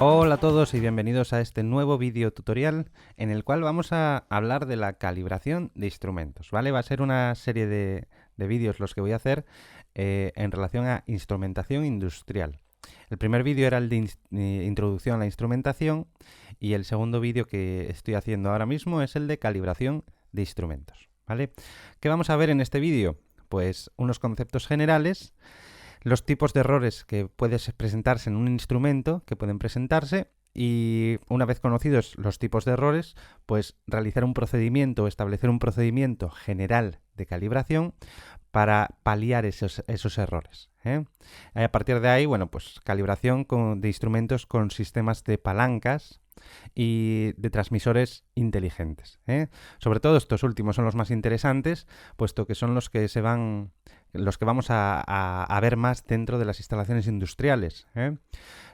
Hola a todos y bienvenidos a este nuevo vídeo tutorial en el cual vamos a hablar de la calibración de instrumentos, ¿vale? Va a ser una serie de vídeos los que voy a hacer en relación a instrumentación industrial. El primer vídeo era el de introducción a la instrumentación y el segundo vídeo que estoy haciendo ahora mismo es el de calibración de instrumentos, ¿vale? ¿Qué vamos a ver en este vídeo? Pues unos conceptos generales, los tipos de errores que pueden presentarse en un instrumento, que pueden presentarse, y una vez conocidos los tipos de errores, pues realizar un procedimiento o establecer un procedimiento general de calibración para paliar esos errores, ¿eh? A partir de ahí, bueno, pues calibración de instrumentos con sistemas de palancas y de transmisores inteligentes, ¿eh? Sobre todo estos últimos son los más interesantes, puesto que son los que vamos a ver más dentro de las instalaciones industriales, ¿eh?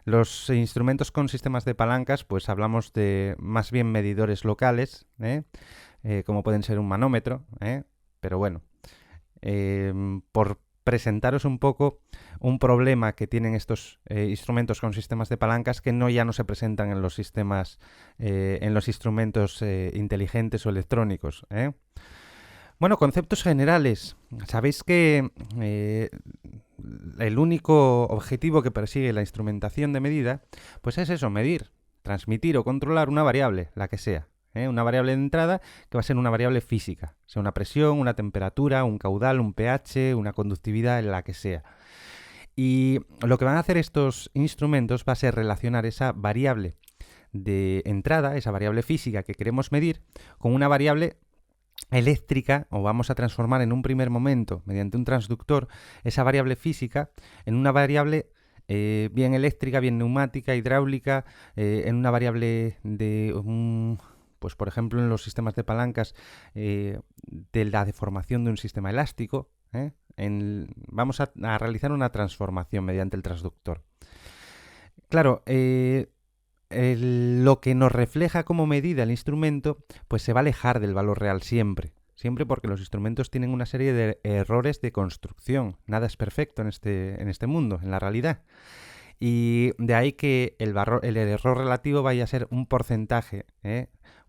Los instrumentos con sistemas de palancas, pues hablamos de más bien medidores locales, como pueden ser un manómetro, pero bueno, por presentaros un poco un problema que tienen estos instrumentos con sistemas de palancas que ya no se presentan en los sistemas, en los instrumentos inteligentes o electrónicos, ¿eh? Bueno, conceptos generales. Sabéis que el único objetivo que persigue la instrumentación de medida, pues es eso, medir, transmitir o controlar una variable, la que sea. Una variable de entrada que va a ser una variable física, sea una presión, una temperatura, un caudal, un pH, una conductividad, la que sea. Y lo que van a hacer estos instrumentos va a ser relacionar esa variable de entrada, esa variable física que queremos medir, con una variable eléctrica, o vamos a transformar en un primer momento, mediante un transductor, esa variable física en una variable bien eléctrica, bien neumática, hidráulica, en una variable de pues por ejemplo en los sistemas de palancas de la deformación de un sistema elástico, vamos a realizar una transformación mediante el transductor. Claro, lo que nos refleja como medida el instrumento, pues se va a alejar del valor real siempre. Siempre porque los instrumentos tienen una serie de errores de construcción. Nada es perfecto en este mundo, en la realidad. Y de ahí que el error relativo vaya a ser un porcentaje,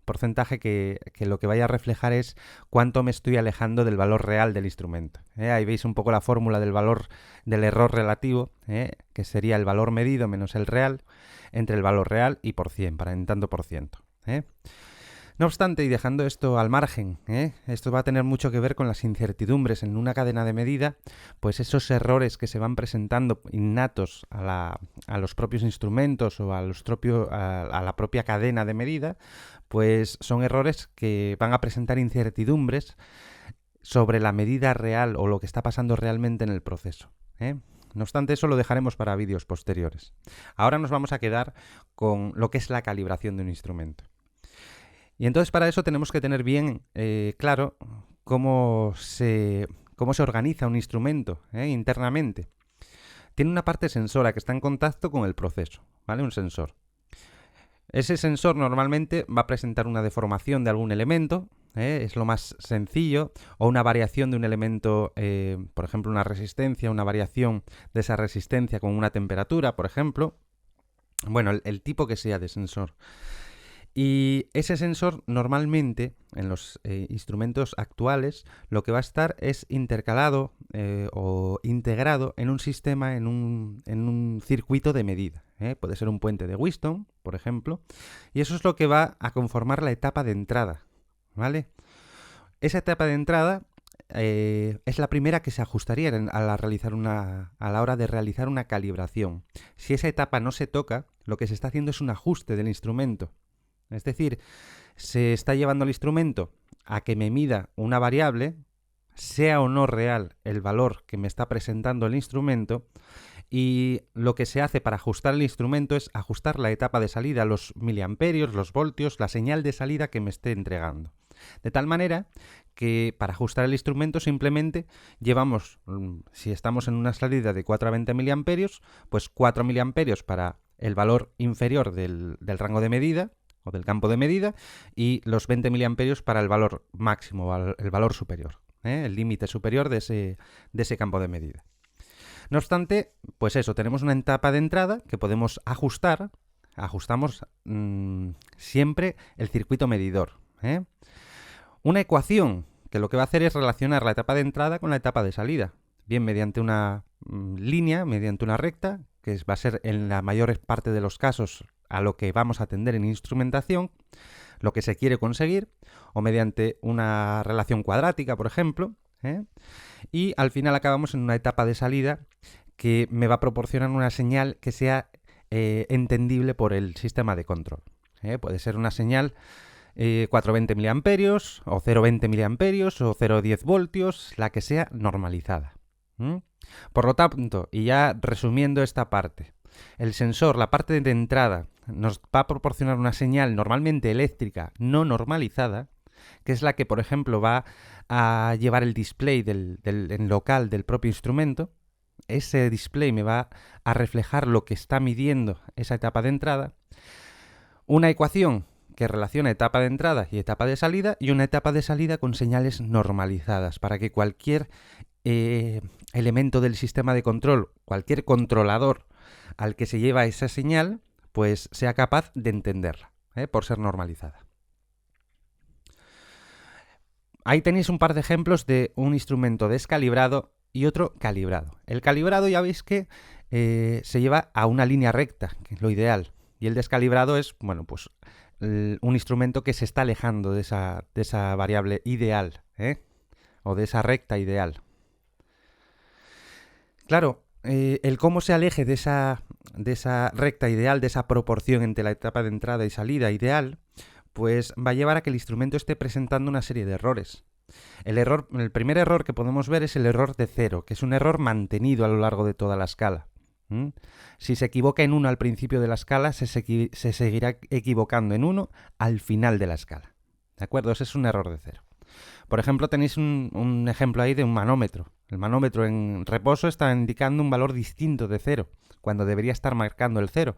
porcentaje que lo que vaya a reflejar es cuánto me estoy alejando del valor real del instrumento. Ahí veis un poco la fórmula del valor del error relativo, que sería el valor medido menos el real, entre el valor real y por 100, para en tanto por ciento. No obstante, y dejando esto al margen, esto va a tener mucho que ver con las incertidumbres en una cadena de medida, pues esos errores que se van presentando innatos a los propios instrumentos o a la propia cadena de medida, pues son errores que van a presentar incertidumbres sobre la medida real o lo que está pasando realmente en el proceso, ¿eh? No obstante, eso lo dejaremos para vídeos posteriores. Ahora nos vamos a quedar con lo que es la calibración de un instrumento. Y entonces para eso tenemos que tener bien claro cómo se organiza un instrumento internamente. Tiene una parte sensora que está en contacto con el proceso, ¿vale? Un sensor. Ese sensor normalmente va a presentar una deformación de algún elemento, es lo más sencillo, o una variación de un elemento, por ejemplo, una resistencia, una variación de esa resistencia con una temperatura, por ejemplo. Bueno, el tipo que sea de sensor. Y ese sensor normalmente en los instrumentos actuales lo que va a estar es intercalado o integrado en un sistema, en un circuito de medida. Puede ser un puente de Wheatstone, por ejemplo, y eso es lo que va a conformar la etapa de entrada, ¿vale? Esa etapa de entrada es la primera que se ajustaría a la hora de realizar una calibración. Si esa etapa no se toca, lo que se está haciendo es un ajuste del instrumento. Es decir, se está llevando el instrumento a que me mida una variable, sea o no real el valor que me está presentando el instrumento, y lo que se hace para ajustar el instrumento es ajustar la etapa de salida, los miliamperios, los voltios, la señal de salida que me esté entregando. De tal manera que para ajustar el instrumento simplemente llevamos, si estamos en una salida de 4 a 20 miliamperios, pues 4 miliamperios para el valor inferior del rango de medida, o del campo de medida, y los 20 miliamperios para el valor máximo, el valor superior, el límite superior de ese campo de medida. No obstante, pues eso, tenemos una etapa de entrada que podemos ajustar ajustamos siempre el circuito medidor. Una ecuación que lo que va a hacer es relacionar la etapa de entrada con la etapa de salida, bien mediante una línea, mediante una recta, que va a ser en la mayor parte de los casos a lo que vamos a atender en instrumentación, lo que se quiere conseguir, o mediante una relación cuadrática, por ejemplo, y al final acabamos en una etapa de salida que me va a proporcionar una señal que sea entendible por el sistema de control. Puede ser una señal 420 miliamperios o 0,20 miliamperios o 0,10 voltios, la que sea normalizada. Por lo tanto, y ya resumiendo esta parte, el sensor, la parte de entrada, nos va a proporcionar una señal normalmente eléctrica no normalizada, que es la que, por ejemplo, va a llevar el display en local del propio instrumento. Ese display me va a reflejar lo que está midiendo esa etapa de entrada. Una ecuación que relaciona etapa de entrada y etapa de salida, y una etapa de salida con señales normalizadas, para que cualquier elemento del sistema de control, cualquier controlador al que se lleva esa señal, pues sea capaz de entenderla, por ser normalizada. Ahí tenéis un par de ejemplos de un instrumento descalibrado y otro calibrado. El calibrado ya veis que se lleva a una línea recta, que es lo ideal, y el descalibrado es, bueno, pues un instrumento que se está alejando de esa variable ideal, o de esa recta ideal. Claro, el cómo se aleje de esa recta ideal, de esa proporción entre la etapa de entrada y salida ideal, pues va a llevar a que el instrumento esté presentando una serie de errores. El primer error que podemos ver es el error de cero, que es un error mantenido a lo largo de toda la escala. Si se equivoca en 1 al principio de la escala, se seguirá equivocando en 1 al final de la escala. ¿De acuerdo? Ese es un error de cero. Por ejemplo, tenéis un ejemplo ahí de un manómetro. El manómetro en reposo está indicando un valor distinto de 0, cuando debería estar marcando el 0.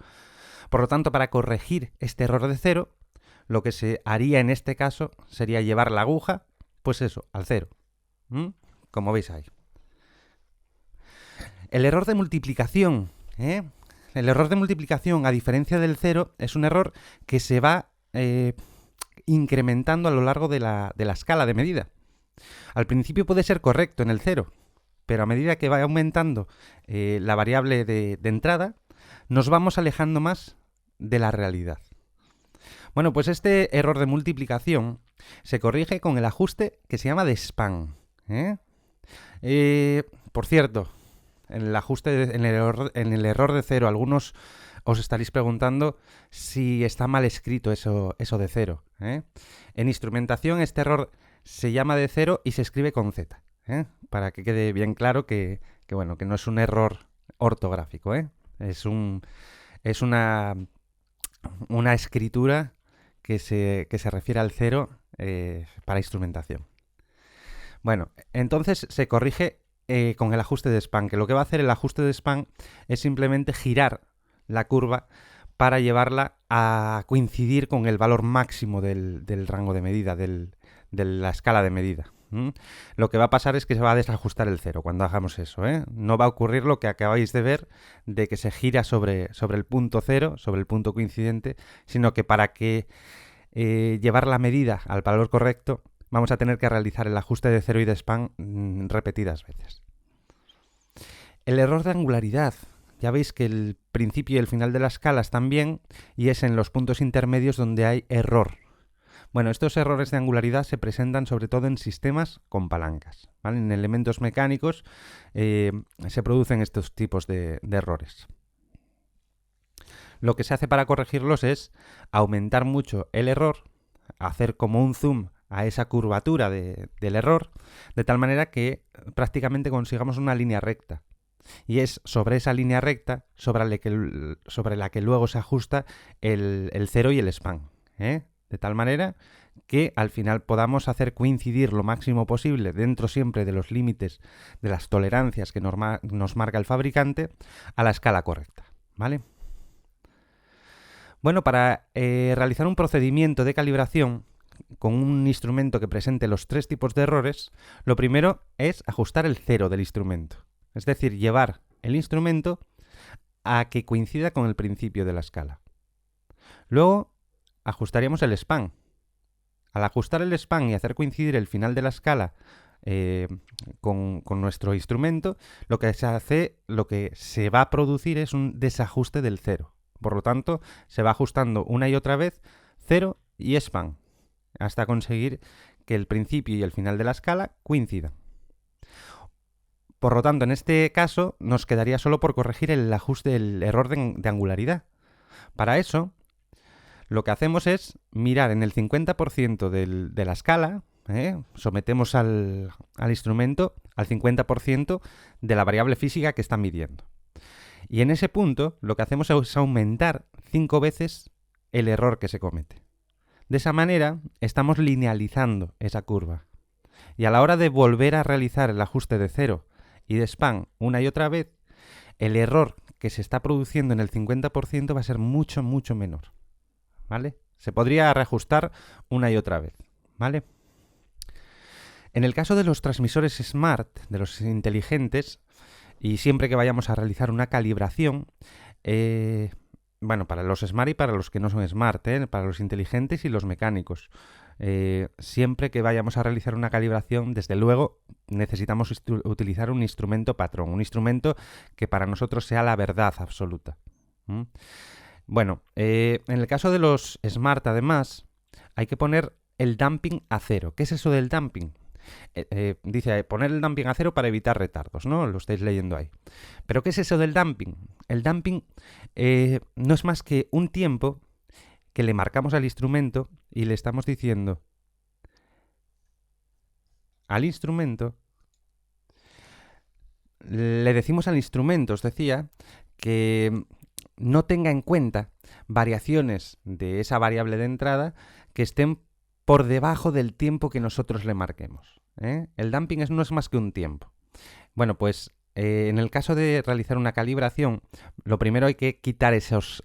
Por lo tanto, para corregir este error de 0, lo que se haría en este caso sería llevar la aguja, pues eso, al 0. Como veis ahí. El error de multiplicación, El error de multiplicación, a diferencia del 0, es un error que se va incrementando a lo largo de la escala de medida. Al principio puede ser correcto en el 0, pero a medida que va aumentando la variable de entrada, nos vamos alejando más de la realidad. Bueno, pues este error de multiplicación se corrige con el ajuste que se llama de span. Por cierto, en el error de 0, algunos os estaréis preguntando si está mal escrito eso de 0. En instrumentación este error se llama de 0 y se escribe con Z, para que quede bien claro que no es un error ortográfico, es una escritura que se refiere al 0 para instrumentación. Bueno, entonces se corrige con el ajuste de span, que lo que va a hacer el ajuste de span es simplemente girar la curva para llevarla a coincidir con el valor máximo del rango de medida, de la escala de medida. Lo que va a pasar es que se va a desajustar el 0 cuando hagamos eso. No va a ocurrir lo que acabáis de ver, de que se gira sobre el punto 0, sobre el punto coincidente, sino que para que llevar la medida al valor correcto, vamos a tener que realizar el ajuste de 0 y de span repetidas veces. El error de angularidad. Ya veis que el principio y el final de la escala están bien, y es en los puntos intermedios donde hay error. Bueno, estos errores de angularidad se presentan sobre todo en sistemas con palancas, ¿vale? En elementos mecánicos se producen estos tipos de errores. Lo que se hace para corregirlos es aumentar mucho el error, hacer como un zoom a esa curvatura del error, de tal manera que prácticamente consigamos una línea recta. Y es sobre esa línea recta sobre la que luego se ajusta el 0 y el span, de tal manera que al final podamos hacer coincidir lo máximo posible, dentro siempre de los límites de las tolerancias que nos marca el fabricante, a la escala correcta, ¿vale? Bueno, para realizar un procedimiento de calibración con un instrumento que presente los 3 tipos de errores, lo primero es ajustar el 0 del instrumento. Es decir, llevar el instrumento a que coincida con el principio de la escala. Luego ajustaríamos el span. Al ajustar el span y hacer coincidir el final de la escala con nuestro instrumento, lo que se va a producir es un desajuste del cero. Por lo tanto, se va ajustando una y otra vez cero y span, hasta conseguir que el principio y el final de la escala coincidan. Por lo tanto, en este caso, nos quedaría solo por corregir el ajuste del error de angularidad. Para eso, lo que hacemos es mirar en el 50% de la escala, sometemos al instrumento al 50% de la variable física que está midiendo. Y en ese punto, lo que hacemos es aumentar 5 veces el error que se comete. De esa manera, estamos linealizando esa curva. Y a la hora de volver a realizar el ajuste de cero y de span una y otra vez, el error que se está produciendo en el 50% va a ser mucho, mucho menor. ¿Vale? Se podría reajustar una y otra vez. ¿Vale? En el caso de los transmisores smart, de los inteligentes, y siempre que vayamos a realizar una calibración, para los smart y para los que no son smart, para los inteligentes y los mecánicos, siempre que vayamos a realizar una calibración, desde luego necesitamos utilizar un instrumento patrón, un instrumento que para nosotros sea la verdad absoluta. Bueno, en el caso de los smart, además, hay que poner el damping a cero. ¿Qué es eso del damping? Dice poner el damping a cero para evitar retardos, ¿no? Lo estáis leyendo ahí. ¿Pero qué es eso del damping? El damping no es más que un tiempo que le marcamos al instrumento y le estamos diciendo al instrumento, le decimos al instrumento, os decía, que no tenga en cuenta variaciones de esa variable de entrada que estén por debajo del tiempo que nosotros le marquemos. El damping no es más que un tiempo. Bueno, pues en el caso de realizar una calibración, lo primero hay que quitar esos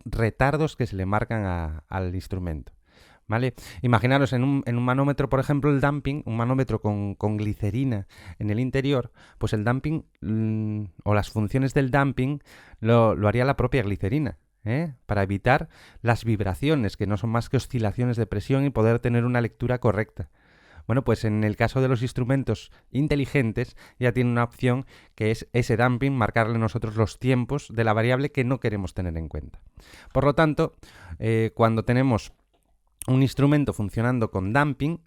retardos que se le marcan al instrumento. ¿Vale? Imaginaros en un manómetro, por ejemplo, el damping, un manómetro con glicerina en el interior, pues el damping o las funciones del damping lo haría la propia glicerina, para evitar las vibraciones, que no son más que oscilaciones de presión, y poder tener una lectura correcta. Bueno, pues en el caso de los instrumentos inteligentes ya tiene una opción que es ese damping, marcarle nosotros los tiempos de la variable que no queremos tener en cuenta. Por lo tanto, cuando tenemos un instrumento funcionando con damping,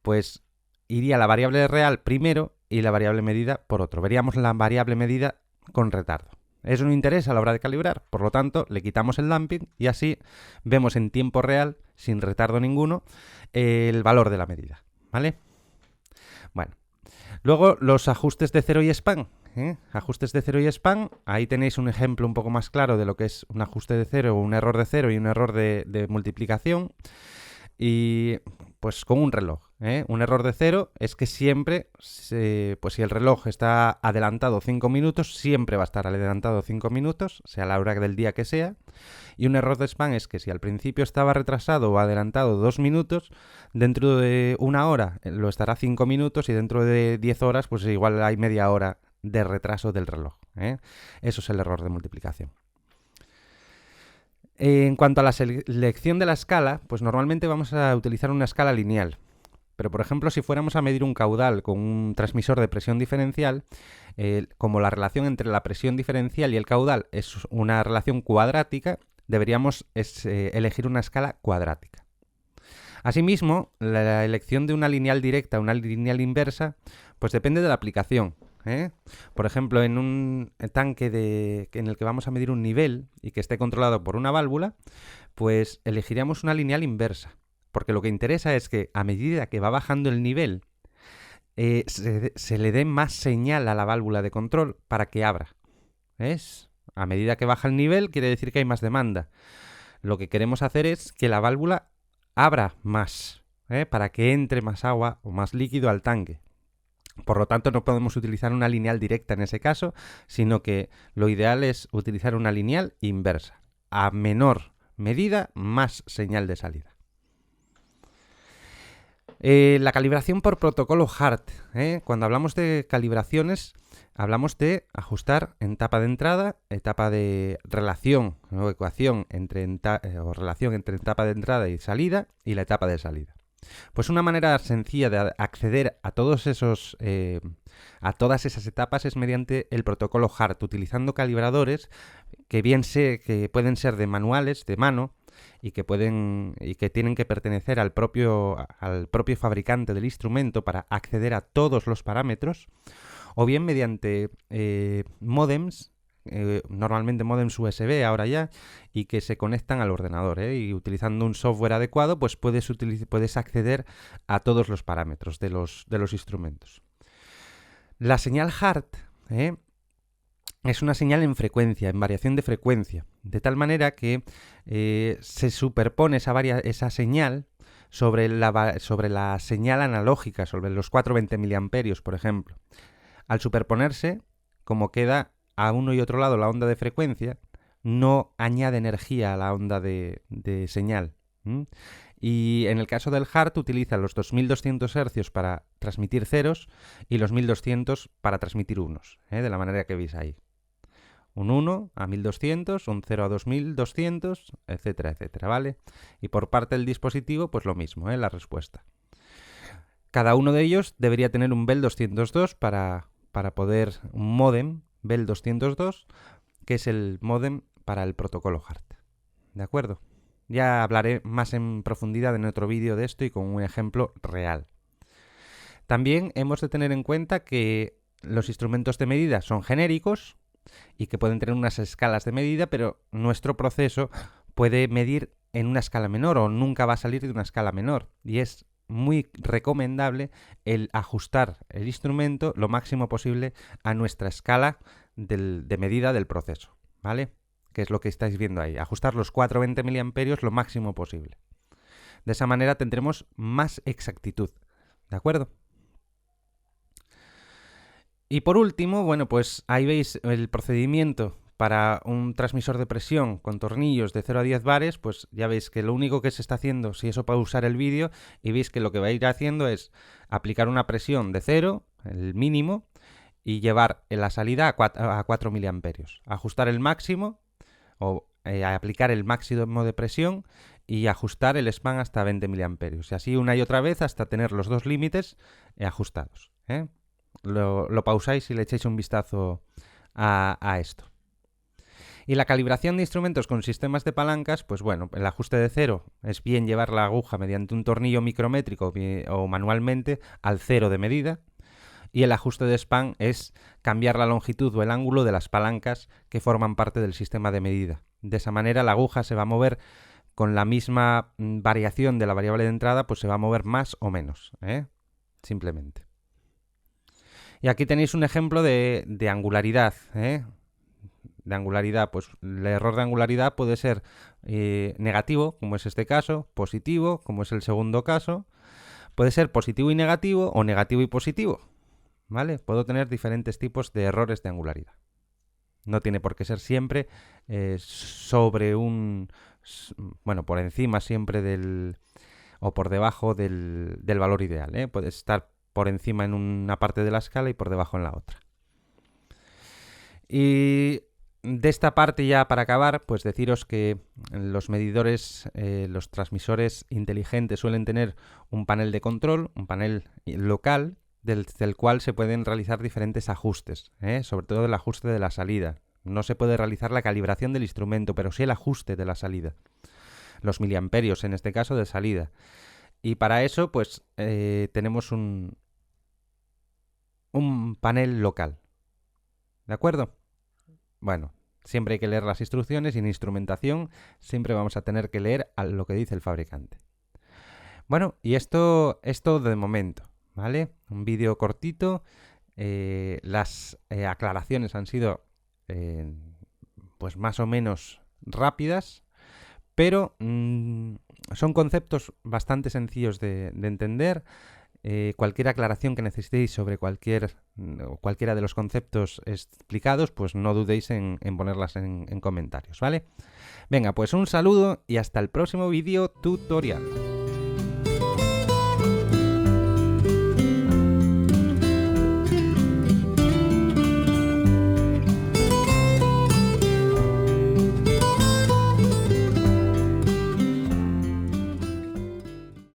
pues iría la variable real primero y la variable medida por otro. Veríamos la variable medida con retardo. Eso no interesa a la hora de calibrar, por lo tanto le quitamos el damping y así vemos en tiempo real, sin retardo ninguno, el valor de la medida, ¿vale? Bueno, luego los ajustes de cero y span. Ajustes de cero y span, ahí tenéis un ejemplo un poco más claro de lo que es un ajuste de cero, un error de cero y un error de multiplicación. Y pues con un reloj. Un error de cero es que siempre, pues si el reloj está adelantado 5 minutos, siempre va a estar adelantado 5 minutos, sea la hora del día que sea. Y un error de span es que si al principio estaba retrasado o adelantado 2 minutos, dentro de una hora lo estará 5 minutos y dentro de 10 horas, pues igual hay media hora de retraso del reloj. Eso es el error de multiplicación. En cuanto a la selección de la escala, pues normalmente vamos a utilizar una escala lineal. Pero, por ejemplo, si fuéramos a medir un caudal con un transmisor de presión diferencial, como la relación entre la presión diferencial y el caudal es una relación cuadrática, deberíamos elegir una escala cuadrática. Asimismo, la elección de una lineal directa o una lineal inversa, pues depende de la aplicación. Por ejemplo, en un tanque en el que vamos a medir un nivel y que esté controlado por una válvula, pues elegiríamos una lineal inversa, porque lo que interesa es que a medida que va bajando el nivel, se le dé más señal a la válvula de control para que abra. ¿Ves? A medida que baja el nivel quiere decir que hay más demanda. Lo que queremos hacer es que la válvula abra más, para que entre más agua o más líquido al tanque. Por lo tanto, no podemos utilizar una lineal directa en ese caso, sino que lo ideal es utilizar una lineal inversa. A menor medida, más señal de salida. La calibración por protocolo HART. Cuando hablamos de calibraciones, hablamos de ajustar en etapa de entrada, etapa de relación o ecuación o relación entre etapa de entrada y salida y la etapa de salida. Pues una manera sencilla de acceder a todas esas etapas es mediante el protocolo HART, utilizando calibradores que pueden ser de manuales, de mano, y que tienen que pertenecer al propio fabricante del instrumento para acceder a todos los parámetros, o bien mediante módems, normalmente módems USB ahora ya, y que se conectan al ordenador, y utilizando un software adecuado pues puedes acceder a todos los parámetros de los instrumentos. La señal HART es una señal en frecuencia, en variación de frecuencia, de tal manera que se superpone esa señal sobre la señal analógica, sobre los 420 mA, por ejemplo. Al superponerse, como queda a uno y otro lado la onda de frecuencia, no añade energía a la onda de señal. Y en el caso del HART utiliza los 2200 Hz para transmitir ceros y los 1200 para transmitir unos, de la manera que veis ahí. Un 1 a 1200, un 0 a 2200, etcétera, etcétera, ¿vale? Y por parte del dispositivo, pues lo mismo, la respuesta. Cada uno de ellos debería tener un BEL 202 para poder, un módem BEL 202, que es el módem para el protocolo HART. ¿De acuerdo? Ya hablaré más en profundidad en otro vídeo de esto y con un ejemplo real. También hemos de tener en cuenta que los instrumentos de medida son genéricos y que pueden tener unas escalas de medida, pero nuestro proceso puede medir en una escala menor o nunca va a salir de una escala menor. Y es muy recomendable el ajustar el instrumento lo máximo posible a nuestra escala de medida del proceso, ¿vale? Que es lo que estáis viendo ahí. Ajustar los 420 mA lo máximo posible. De esa manera tendremos más exactitud, ¿de acuerdo? Y por último, bueno, pues ahí veis el procedimiento para un transmisor de presión con tornillos de 0 a 10 bares, pues ya veis que lo único que se está haciendo, si eso pausar el vídeo, y veis que lo que va a ir haciendo es aplicar una presión de 0, el mínimo, y llevar en la salida a 4 mA. Ajustar el máximo, o aplicar el máximo de presión, y ajustar el span hasta 20 mA. Y así una y otra vez hasta tener los dos límites ajustados. Lo pausáis y le echáis un vistazo a esto. Y la calibración de instrumentos con sistemas de palancas, pues bueno, el ajuste de 0 es bien llevar la aguja mediante un tornillo micrométrico o manualmente al 0 de medida. Y el ajuste de span es cambiar la longitud o el ángulo de las palancas que forman parte del sistema de medida. De esa manera la aguja se va a mover con la misma variación de la variable de entrada, pues se va a mover más o menos, simplemente. Y aquí tenéis un ejemplo de angularidad, de angularidad, pues el error de angularidad puede ser negativo, como es este caso, positivo, como es el segundo caso, puede ser positivo y negativo o negativo y positivo, ¿vale? Puedo tener diferentes tipos de errores de angularidad. No tiene por qué ser siempre por encima siempre o por debajo del valor ideal, Puede estar por encima en una parte de la escala y por debajo en la otra. Y de esta parte ya para acabar, pues deciros que los medidores, los transmisores inteligentes suelen tener un panel de control, un panel local, del cual se pueden realizar diferentes ajustes, sobre todo el ajuste de la salida. No se puede realizar la calibración del instrumento, pero sí el ajuste de la salida. Los miliamperios, en este caso, de salida. Y para eso, pues, tenemos un panel local. ¿De acuerdo? Bueno, siempre hay que leer las instrucciones y en instrumentación siempre vamos a tener que leer lo que dice el fabricante. Bueno, y esto es todo de momento, ¿vale? Un vídeo cortito. Las aclaraciones han sido pues más o menos rápidas, pero son conceptos bastante sencillos de entender. Cualquier aclaración que necesitéis sobre cualquiera de los conceptos explicados, pues no dudéis en ponerlas en comentarios, ¿vale? Venga, pues un saludo y hasta el próximo vídeo tutorial.